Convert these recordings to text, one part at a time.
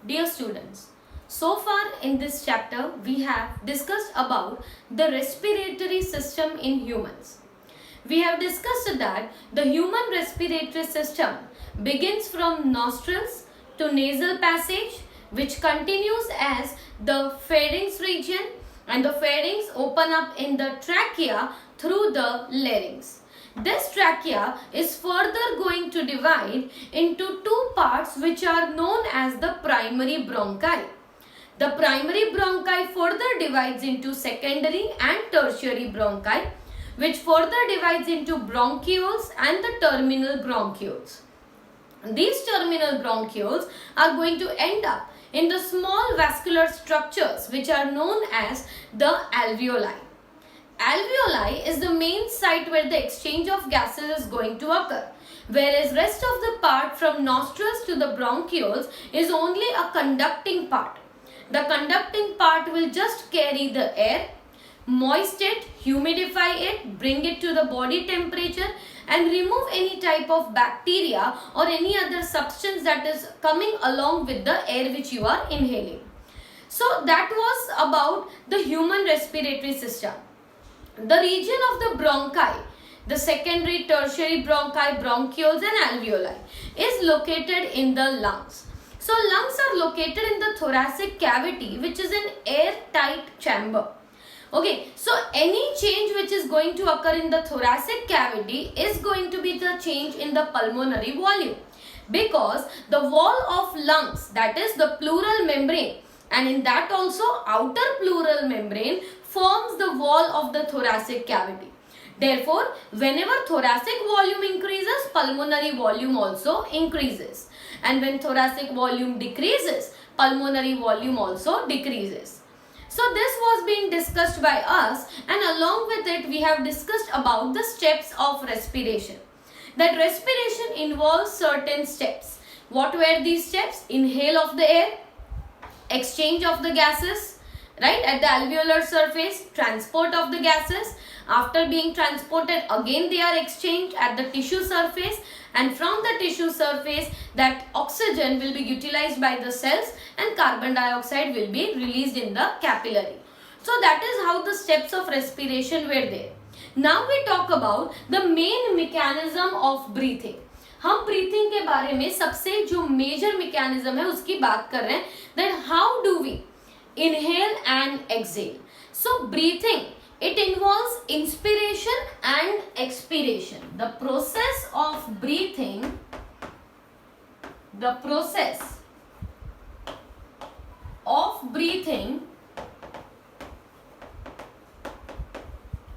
Dear students, so far in this chapter we have discussed about the respiratory system in humans. We have discussed that the human respiratory system begins from nostrils to nasal passage, which continues as the pharynx region, and the pharynx open up in the trachea through the larynx. This trachea is further going to divide into two parts which are known as the primary bronchi. The primary bronchi further divides into secondary and tertiary bronchi, which further divides into bronchioles and the terminal bronchioles. These terminal bronchioles are going to end up in the small vascular structures which are known as the alveoli. Alveoli is the main site where the exchange of gases is going to occur, whereas rest of the part from nostrils to the bronchioles is only a conducting part. The conducting part will just carry the air, moist it, humidify it, bring it to the body temperature and remove any type of bacteria or any other substance that is coming along with the air which you are inhaling. So that was about the human respiratory system. The region of the bronchi, the secondary, tertiary bronchi, bronchioles and alveoli is located in the lungs. So lungs are located in the thoracic cavity, which is an airtight chamber. Okay, so any change which is going to occur in the thoracic cavity is going to be the change in the pulmonary volume, because the wall of lungs, that is the pleural membrane, and in that also outer pleural membrane forms the wall of the thoracic cavity. Therefore, whenever thoracic volume increases, pulmonary volume also increases. And when thoracic volume decreases, pulmonary volume also decreases. So this was being discussed by us, and along with it we have discussed about the steps of respiration. That respiration involves certain steps. What were these steps? Inhale of the air, exchange of the gases, right, at the alveolar surface, transport of the gases. After being transported, again they are exchanged at the tissue surface, and from the tissue surface that oxygen will be utilized by the cells and carbon dioxide will be released in the capillary. So that is how the steps of respiration were there. Now we talk about the main mechanism of breathing. हम breathing के बारे में सबसे जो major mechanism है उसकी बात कर रहे हैं, that how do we inhale and exhale. So breathing, it involves inspiration and expiration. The process of breathing,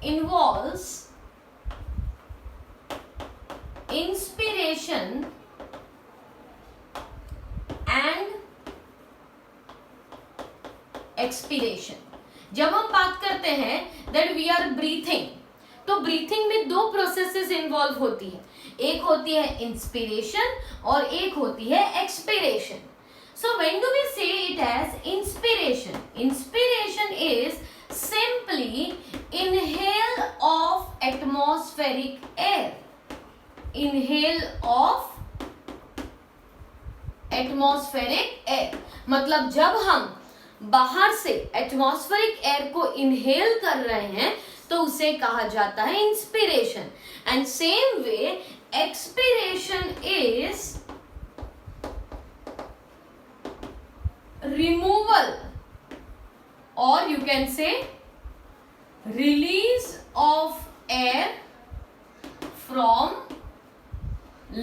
involves inspiration and expiration. जब हम बात करते हैं that we are breathing, तो breathing में दो processes involve होती है. एक होती है inspiration और एक होती है expiration. So when do we say it as inspiration? Inspiration is simply inhale of atmospheric air. Inhale of atmospheric air. मतलब जब हम बाहर से एटमॉस्फेरिक एयर को इनहेल कर रहे हैं तो उसे कहा जाता है inspiration. And same way expiration is removal और you can say release of air from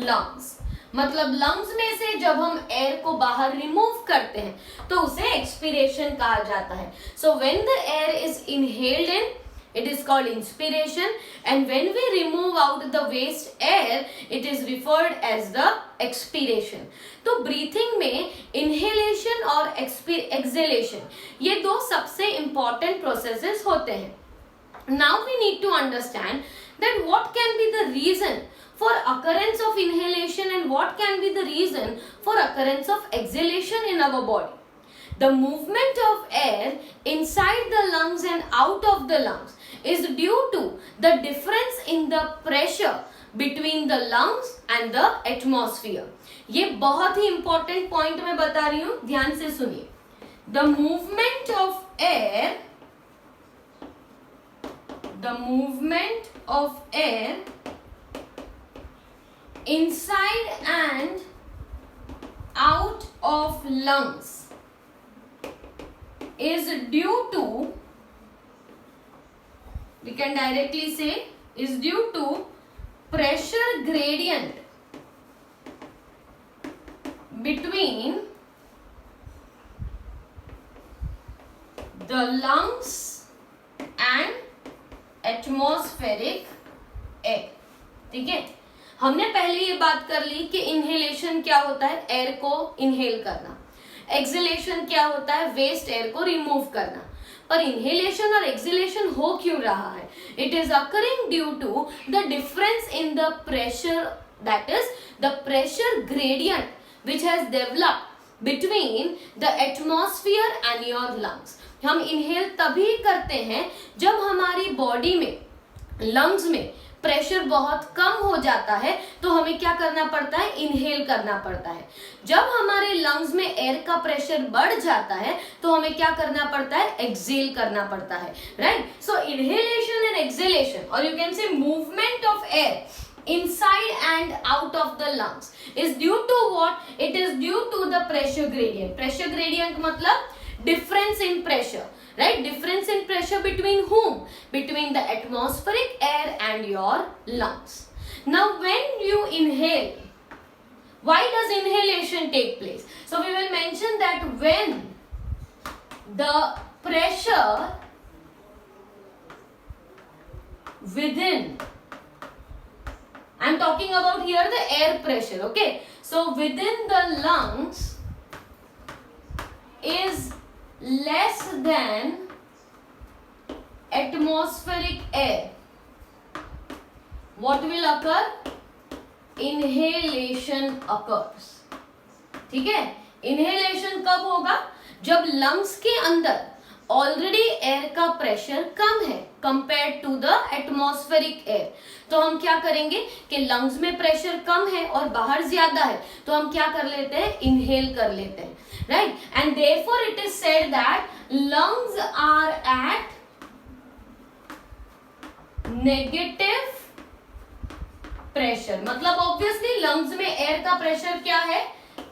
lungs. मतलब लंग्स में से जब हम एयर को बाहर रिमूव करते हैं तो उसे एक्सपिरेशन कहा जाता है. So when the air is inhaled in, it is called inspiration, and when we remove out the waste air, it is referred as the expiration. तो breathing में inhalation और exhalation ये दो सबसे important processes होते हैं. Now we need to understand that what can be the reason for occurrence of inhalation and what can be the reason for occurrence of exhalation in our body. The movement of air inside the lungs and out of the lungs is due to the difference in the pressure between the lungs and the atmosphere. ये बहुत ही important point मैं बता रही हूं, ध्यान से सुनिए। The movement of air, the movement of air inside and out of lungs is due to, we can directly say, is due to pressure gradient between the lungs and atmospheric air। ठीक है, हमने पहले ये बात कर ली कि inhalation क्या होता है, एयर को इनहेल करना, एक्सहेलेशन क्या होता है, वेस्ट एयर को रिमूव करना। पर इनहेलेशन और एक्सहेलेशन हो क्यों रहा है? It is occurring due to the difference in the pressure, that is the pressure gradient which has developed between the atmosphere and your lungs. हम इनहेल तभी करते हैं जब हमारी बॉडी में, लंग्स में प्रेशर बहुत कम हो जाता है, तो हमें क्या करना पड़ता है, इनहेल करना पड़ता है। जब हमारे लंग्स में एयर का प्रेशर बढ़ जाता है तो हमें क्या करना पड़ता है, एक्सहेल करना पड़ता है, right. So inhalation and exhalation, और you can say movement of air inside and out of the lungs is due to what? It is due to the pressure gradient. Pressure gradient मतलब difference in pressure, right? Difference in pressure between whom? Between the atmospheric air and your lungs. Now when you inhale, why does inhalation take place? So we will mention that when the pressure within, I'm talking about here the air pressure, okay? So within the lungs is less than atmospheric air, what will occur? Inhalation occurs। ठीक है, inhalation कब होगा? जब lungs के अंदर already air का pressure कम है compare to the atmospheric air. तो हम क्या करेंगे कि लंग्स में प्रेशर कम है और बाहर ज्यादा है, तो हम क्या कर लेते हैं, इनहेल कर लेते हैं, right. And therefore it is said that lungs are at negative pressure, मतलब ऑब्वियसली लंग्स में एयर का प्रेशर क्या है,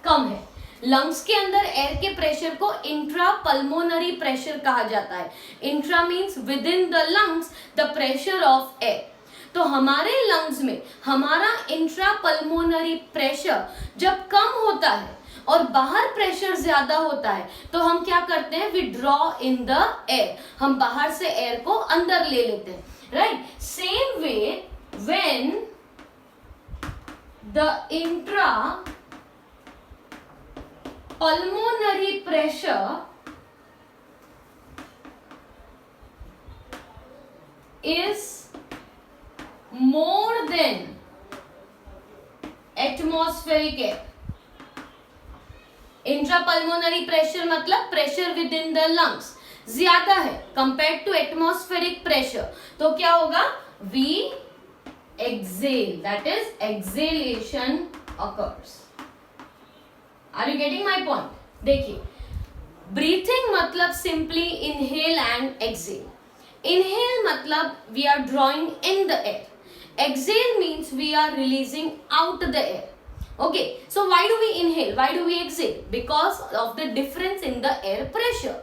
कम है। लंग्स के अंदर एयर के प्रेशर को इंट्रा पल्मोनरी प्रेशर कहा जाता है। Intra means with in the lungs the pressure of air. तो हमारे लंग्स में हमारा इंट्रा पल्मोनरी प्रेशर जब कम होता है और बाहर प्रेशर ज्यादा होता है, तो हम क्या करते हैं, we draw in the air, हम बाहर से एयर को अंदर ले लेते हैं, right. Same way when the intra pulmonary pressure is more than atmospheric air। Intrapulmonary pressure मतलब pressure within the lungs ज्यादा है कंपेयर टू एटमॉस्फेरिक प्रेशर, तो क्या होगा, we exhale, that is exhalation occurs। Are you getting my point? देखिए, breathing मतलब simply inhale and exhale. Inhale मतलब we are drawing in the air, exhale means we are releasing out the air. Okay, so why do we inhale? Why do we exhale? Because of the difference in the air pressure.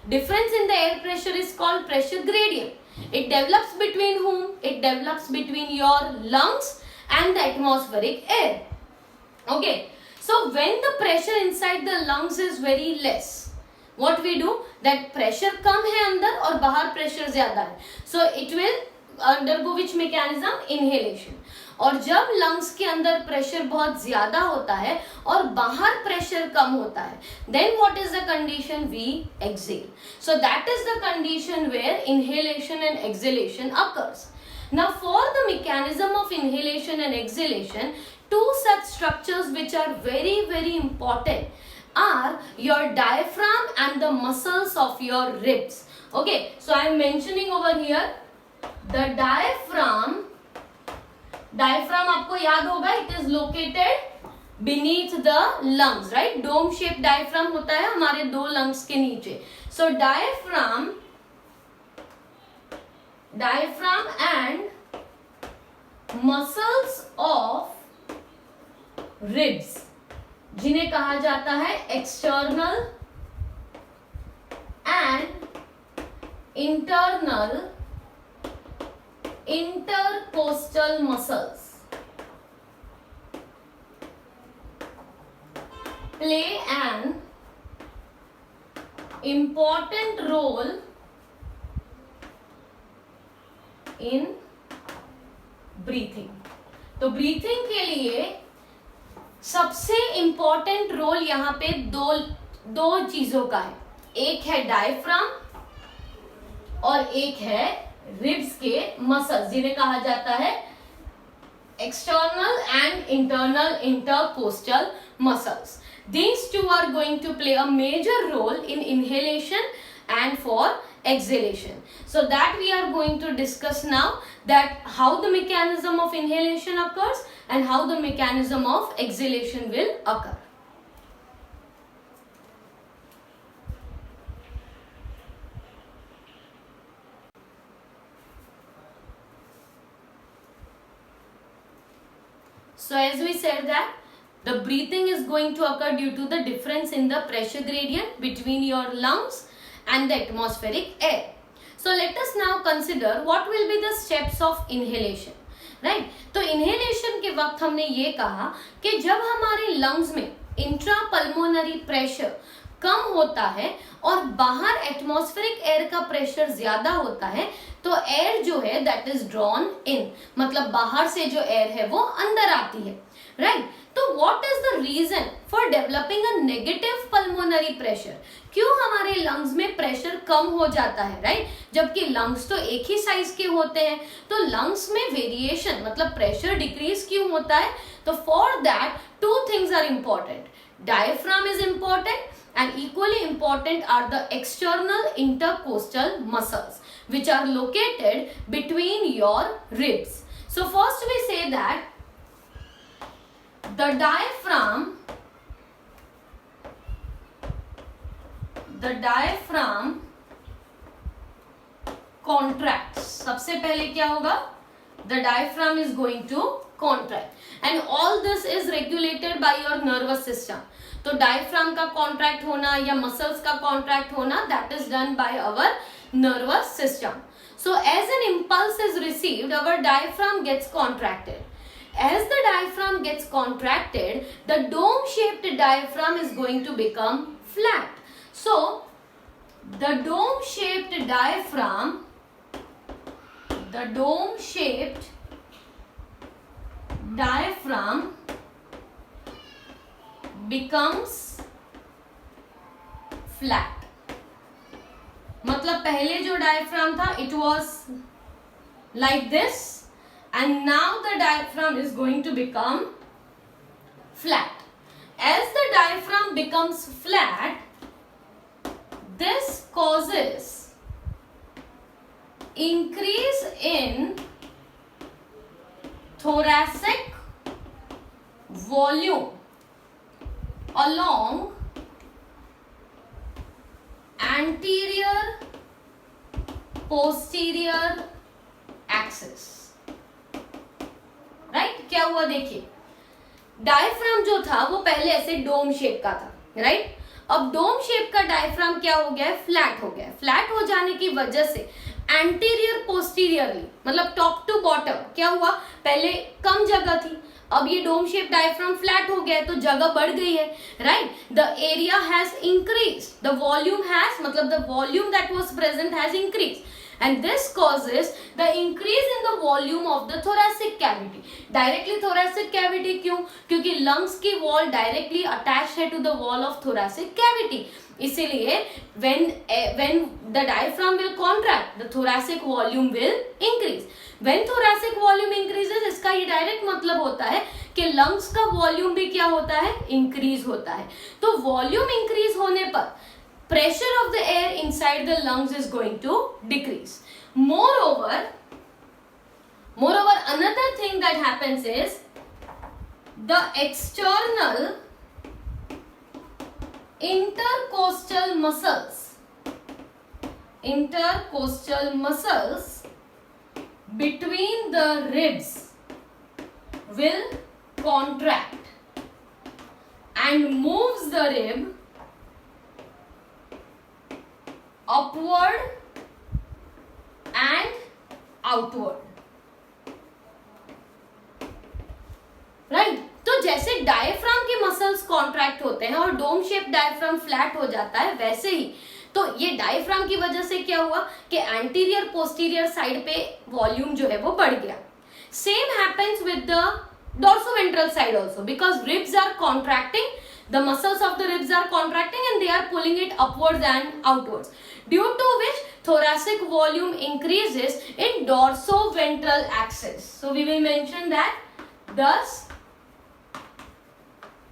Difference in the air pressure is called pressure gradient. It develops between whom? It develops between your lungs and the atmospheric air. Okay, so when the pressure inside the lungs is very less, what we do? That pressure कम है अंदर और बाहर pressure ज्यादा है, so it will undergo which mechanism? Inhalation. और जब lungs के अंदर प्रेशर बहुत ज्यादा होता है और बाहर प्रेशर कम होता है, then what is the condition? We exhale. So that is the condition where inhalation and exhalation occurs. Now for the mechanism of inhalation and exhalation, two such structures which are very very important are your diaphragm and the muscles of your ribs. Okay, so I am mentioning over here the diaphragm. Diaphragm आपको याद होगा, it is located beneath the lungs, right? Dome shaped diaphragm होता है हमारे दो lungs के नीचे. So diaphragm and muscles of ribs, जिन्हें कहा जाता है external and internal intercostal muscles, play an important role in breathing. तो ब्रीथिंग के लिए सबसे इंपॉर्टेंट रोल यहाँ पे दो चीजों का है. एक है डायफ्राम और एक है रिब्स के मसल्स, जिन्हें कहा जाता है external and internal intercostal muscles. These two are going to play a major role in inhalation and for exhalation. So that we are going to discuss now, that how the mechanism of inhalation occurs and how the mechanism of exhalation will occur. So as we said that the breathing is going to occur due to the difference in the pressure gradient between your lungs and the atmospheric air. So let us now consider what will be the steps of inhalation, right? तो inhalation के वक्त हमने ये कहा कि जब हमारे lungs में intrapulmonary pressure कम होता है और बाहर एटमॉस्फेरिक एयर का प्रेशर ज्यादा होता है, तो एयर जो है दैट इज ड्रॉन इन, मतलब बाहर से जो एयर है वो अंदर आती है, राइट? तो what is the reason for developing a negative pulmonary pressure? क्यों हमारे लंग्स में प्रेशर कम हो जाता है, राइट? जबकि लंग्स तो एक ही साइज के होते हैं, तो लंग्स में वेरिएशन मतलब प्रेशर डिक्रीज क्यों होता है? तो for that two things are important. Diaphragm is important and equally important are the external intercostal muscles which are located between your ribs. So first we say that the diaphragm contracts. सबसे पहले क्या होगा? The diaphragm is going to contract and all this is regulated by your nervous system. तो diaphragm का contract होना या muscles का contract होना, that is done by our nervous system. So as an impulse is received, our diaphragm gets contracted. As the diaphragm gets contracted, the dome-shaped diaphragm is going to become flat. So, the dome-shaped diaphragm becomes flat. मतलब पहले जो diaphragm था it was like this and now the diaphragm is going to become flat. As the diaphragm becomes flat, this causes increase in thoracic volume along anterior posterior axis, right? क्या हुआ देखिए, diaphragm जो था वो पहले ऐसे dome shape का था, राइट? अब डोम शेप का डायफ्राम क्या हो गया है? फ्लैट हो गया है. फ्लैट हो जाने की वजह से एंटीरियर पोस्टीरियरली मतलब टॉप टू बॉटम क्या हुआ? पहले कम जगह थी, अब ये डोम शेप डायफ्राम फ्लैट हो गया है तो जगह बढ़ गई है, right? The area has increase, the volume has मतलब the volume that was present has increase and this causes the increase in the volume of the thoracic cavity. Directly thoracic cavity क्यों? क्योंकि lungs की wall directly attached है to the wall of thoracic cavity. इसीलिए when the diaphragm will contract, the thoracic volume will increase. When thoracic volume increases, इसका ये direct मतलब होता है कि lungs का वॉल्यूम भी क्या होता है? इंक्रीज होता है. तो वॉल्यूम इंक्रीज होने पर pressure of the air inside the lungs is going to decrease. Moreover, another thing that happens is the external intercostal muscles between the ribs will contract and moves the rib upward and outward. Right तो जैसे diaphragm के muscles contract होते हैं और dome shape diaphragm flat हो जाता है, वैसे ही तो ये डायफ्राम की वजह से क्या हुआ कि एंटीरियर पोस्टीरियर साइड पे वॉल्यूम जो है वो बढ़ गया. Same happens with the dorsoventral side also because ribs are contracting, the muscles of the ribs are contracting and they are pulling it upwards and outwards, due to which thoracic volume increases in dorsoventral axis. So we will mention that thus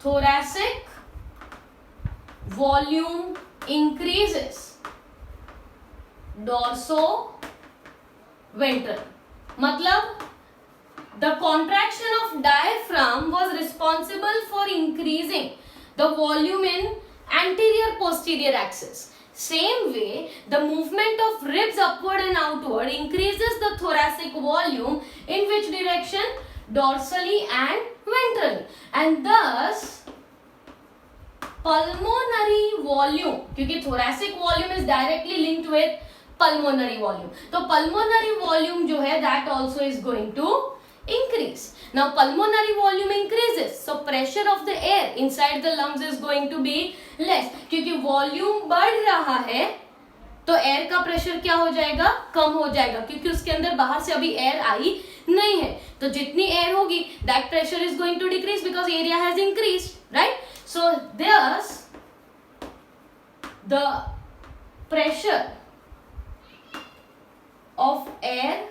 thoracic volume increases dorsoventral. मतलब the contraction of diaphragm was responsible for increasing the volume in anterior posterior axis. Same way, the movement of ribs upward and outward increases the thoracic volume in which direction? Dorsally and ventrally. And thus, pulmonary volume, क्योंकि thoracic volume is directly linked with pulmonary volume. तो pulmonary volume जो है that also is going to increase. Now pulmonary volume increases, so pressure of the air inside the lungs is going to be less. क्योंकि volume बढ़ रहा है तो air का pressure क्या हो जाएगा? कम हो जाएगा, क्योंकि उसके अंदर बाहर से अभी एयर आई नहीं है. तो जितनी एयर होगी that pressure is going to decrease because area has increased, right? So thus the pressure of air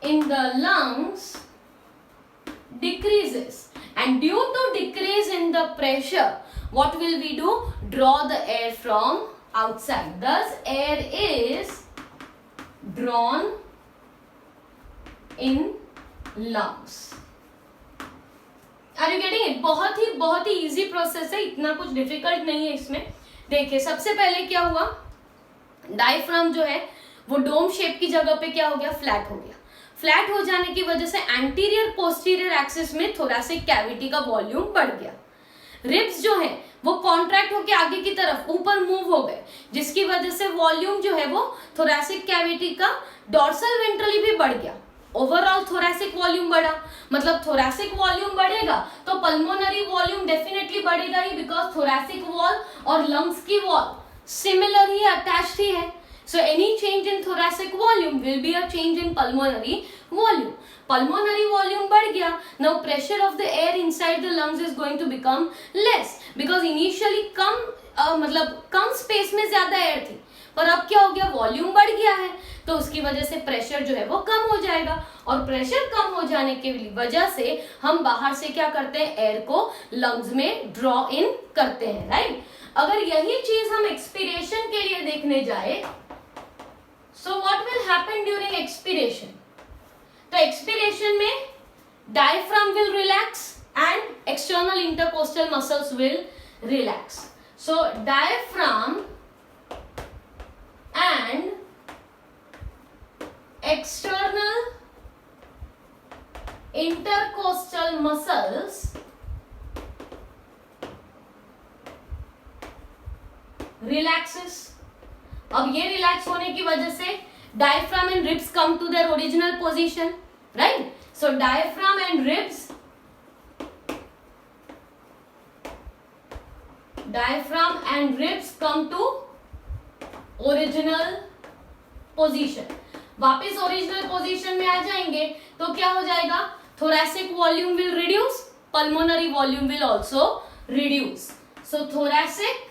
in the lungs decreases, and due to decrease in the pressure, what will we do? Draw the air from outside. Thus air is drawn in lungs. Are you getting it? बहुत ही easy process है, इतना कुछ difficult नहीं है इसमें. देखिए सबसे पहले क्या हुआ, डायफ्राम जो है वो डोम शेप की जगह पे क्या हो गया? फ्लैट हो गया. फ्लैट हो जाने की वजह से एंटीरियर पोस्टीरियर एक्सिस में थोरैसिक कैविटी का वॉल्यूम बढ़ गया. रिब्स जो है वो कॉन्ट्रैक्ट होकर आगे की तरफ ऊपर मूव हो गए, जिसकी वजह से वॉल्यूम जो है वो थोरैसिक कैविटी का डॉर्सल वेंट्रली भी बढ़ गया. ओवरऑल थोरैसिक वॉल्यूम बढ़ा, मतलब थोरैसिक वॉल्यूम बढ़ेगा तो पल्मोनरी वॉल्यूम डेफिनेटली बढ़ेगा ही, बिकॉज थोरैसिक वॉल और लंग्स की वॉल सिमिलर ही अटैच्ड ही है. So any change in thoracic volume will be a change in pulmonary volume. Pulmonary volume बढ़ गया. Now pressure of the air inside the lungs is going to become less because initially come space में ज्यादा air थी, पर अब क्या हो गया? वॉल्यूम बढ़ गया है, तो उसकी वजह से प्रेशर जो है वो कम हो जाएगा, और प्रेशर कम हो जाने की वजह से हम बाहर से क्या करते हैं? एयर को लंग्स में ड्रॉ इन करते हैं, राइट? अगर यही चीज हम एक्सपीरेशन के लिए देखने जाए, so what will happen during expiration? तो expiration में diaphragm will relax and external intercostal muscles will relax. So diaphragm and external intercostal muscles relaxes. अब ये रिलैक्स होने की वजह से diaphragm and ribs come to their original position, right? So diaphragm and ribs come to original position. वापस original position में आ जाएंगे तो क्या हो जाएगा? Thoracic volume will reduce, pulmonary volume will also reduce. So thoracic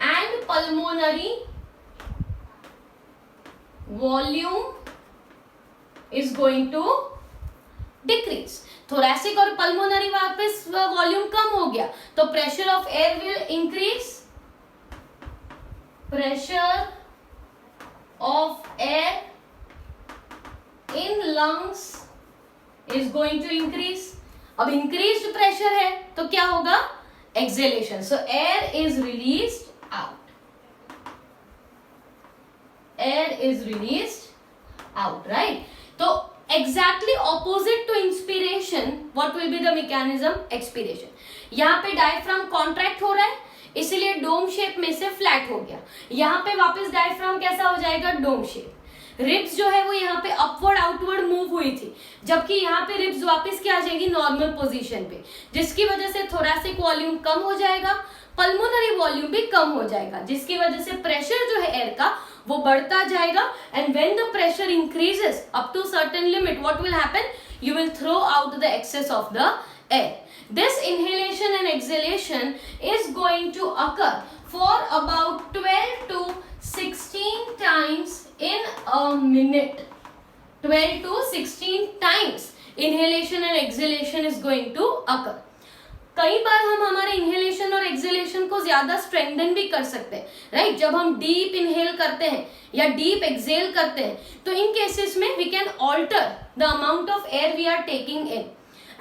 and pulmonary volume is going to decrease. thoracic और pulmonary वापस वॉल्यूम कम हो गया तो pressure of air will increase. pressure of air in lungs is going to increase. अब increased pressure है तो क्या होगा? Exhalation. So air is released out. Air is released out, right? तो exactly opposite to inspiration, what will be the mechanism? Expiration. यहाँ पे diaphragm contract हो रहा है, इसीलिए डोम शेप में से फ्लैट हो गया. यहाँ पे वापस डायफ्राम कैसा हो जाएगा? Dome shape. रिब्स जो है वो यहाँ पे अपवर्ड आउटवर्ड मूव हुई थी, जबकि यहाँ पे रिब्स वापस क्या आ जाएगी? नॉर्मल पोजीशन पे, जिसकी वजह से थोरैसिक वॉल्यूम कम हो जाएगा, पल्मोनरी वॉल्यूम भी कम हो जाएगा, जिसकी वजह से प्रेशर जो है एयर का वो बढ़ता जाएगा. And when the pressure increases up to certain limit, what will happen? You will throw out the excess of the air. This inhalation and exhalation is going to occur for about 12 to 16 times in a minute. 12 to 16 times inhalation and exhalation is going to occur. कई बार हम हमारे inhalation और exhalation को ज्यादा strengthen भी कर सकते हैं, राइट? जब हम डीप इनहेल करते हैं या डीप एक्सहेल करते हैं, तो इन केसेस में we can alter the amount of air we are taking in.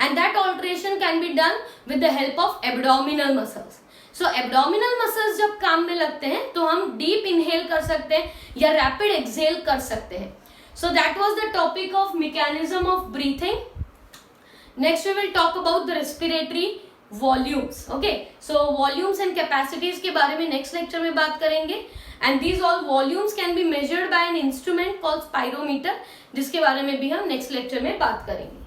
And that alteration can be done with the help of abdominal muscles. So abdominal muscles जब काम में लगते हैं तो हम deep inhale कर सकते हैं या rapid exhale कर सकते हैं. So that was the topic of mechanism of breathing. Next we will talk about the respiratory volumes. Okay, so volumes and capacities के बारे में next lecture में बात करेंगे. And these all volumes can be measured by an instrument called spirometer, जिसके बारे में भी हम next lecture में बात करेंगे.